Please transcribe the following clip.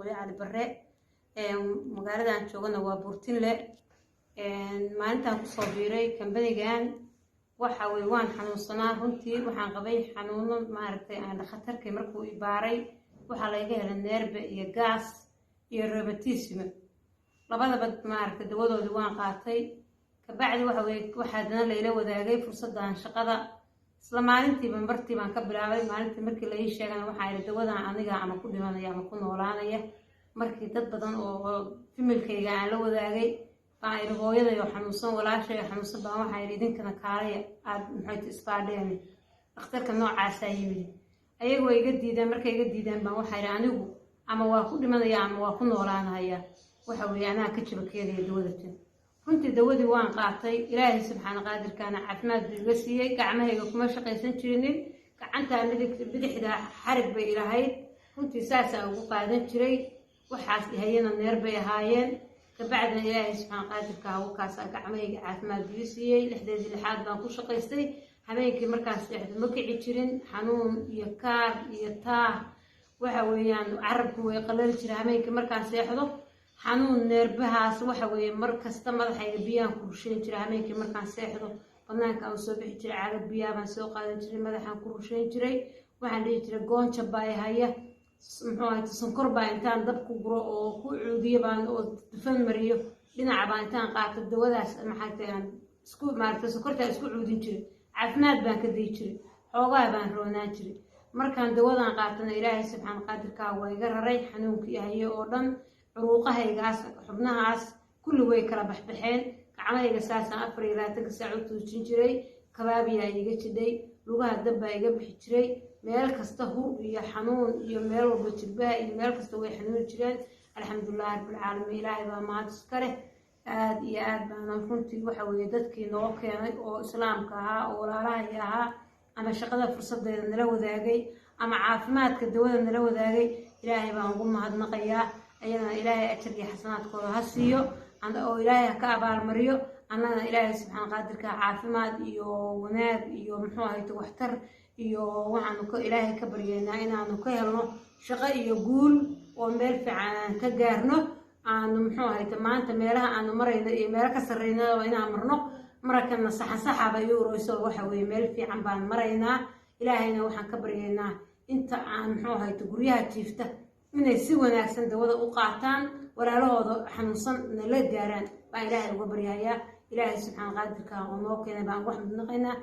Ruqyo Cali Barre magaaladan joogana waa Buurtinle maalintan ku soo biiray kambanigan waxa way waan xanuunsanaa runtii waxaan qabay xanuuno maaragtay aan dhakhtarkay markuu i baaray waxa laga helay neerbe iyo gaas iyo rheumatism labadaba maaragtay dawadoodii waan qaatay kabacdi waxa dana layla wadaagay fursadan shaqada isla maalintiiba martii baan ka bilaabay maalintii markii la ii sheegay waxa ay dawadan aniga ama ku dhimanaya ama ku noolaanaya markii dad badan oo familkayga aan la wadaagay baan iri hooyadayo xanuunsan walaashay xanuunsan baan waxa iri idinkana kaalay aad maxay isbaadheen dhakhtarka noocaas ay yimid ayagu way iga diideen markay iga diideen baan waxa iri anigu ama waa ku dhimanaya ama waa ku noolaanaya waxa weeyaan anaa ka jabkeeday dawada runtii dawadii waan qaatay ilaahay subxaana qaadirkaana caafimaad buu iga siiyay gacmahayga kuma shaqaysan jirinin gacanta bidixda xarig bay ilahayd runtii saasa ugu qaadan jiray waxaas hayana neer bay ahaayeen kabacdina ilaahay subxaana qaadirka hawkaas gacmahayga caafimaad buu siiyay lixdeedii lixaad baan ku shaqaystay habeenkii markaas ma kici jirin xanuun iyo kaar iyo taah waxa weeyaan carabku way qalali jiray habeenkii markaan seexdo xanuun neerbahaas waxa weeye mar kasta madaxayga biyaan ku rusheyn jiray habeenkii markaan seexdo banaanka aan soo bixi jiray caagad biyaa baan soo qaadan jiray madaxaan ku rusheyn jiray waxaan dhihi jiray goonja baa haya muxuu ahayd sonkor baa intaan dab ku guro oo ku cuudiyo baan oo dufan mariyo dhinaca baan intaan qaato dawadaas maxay tahay isku maartay sonkorta isku cuudin jiray caafimaad baan ka day jiray xoogaa baan roonaan jiray markaan dawadan qaatana ilaahay subxaana qaadirka waa iga raray xanuunkii hayo oo dhan curuqahaygaas xubnahaas kulli way kala baxbaxeen gacmahayga saasaan 24 saac u tuujin jiray kabaabiyaa iga jidhay lugaha dabbaa iga bixi jiray meel kasta hur iyo xanuun iyo meel walba jilbaha iyo meel kasta way xanuun jireen alxamdulillahi rabbil caalamiin ilaahay baa mahad iska leh aad iyo aad baan runtii waxa weeye dadkii noo keenay oo islaamka ahaa oo walaalahay ahaa ama shaqada fursadeeda nala wadaagay ama caafimaadka dawada nala wadaagay ilaahay baan ugu mahadnaqayaa ayana ilaahay ajar iyo xasanaadkooda ha siiyo oo ilaahay ka abaal mariyo annana ilaahay subxaana qaadirka caafimaad iyo wanaag iyo muxuu ahayd waxtar iyo waxaanu ka ilaahay ka baryeynaa inaanu ka helno shaqo iyo guul oo meel fiican ka gaarno aanu muxuu ahayd maanta meelaha aanu marayno iyo meel ka sarreeyno inaan marno markana saxaaba iyo urayso waxa weeye meel fiican baan maraynaa ilaahayna waxaan ka baryeynaa inta aan muxuu ahayd guryaha jiifta inay si wanaagsan dawada u qaataan walaalahooda xanuunsan la gaaraan baa ilaahay uga baryayaa ilaahay subxaana qaadirka oo noo keenay baan wax midnaqaynaa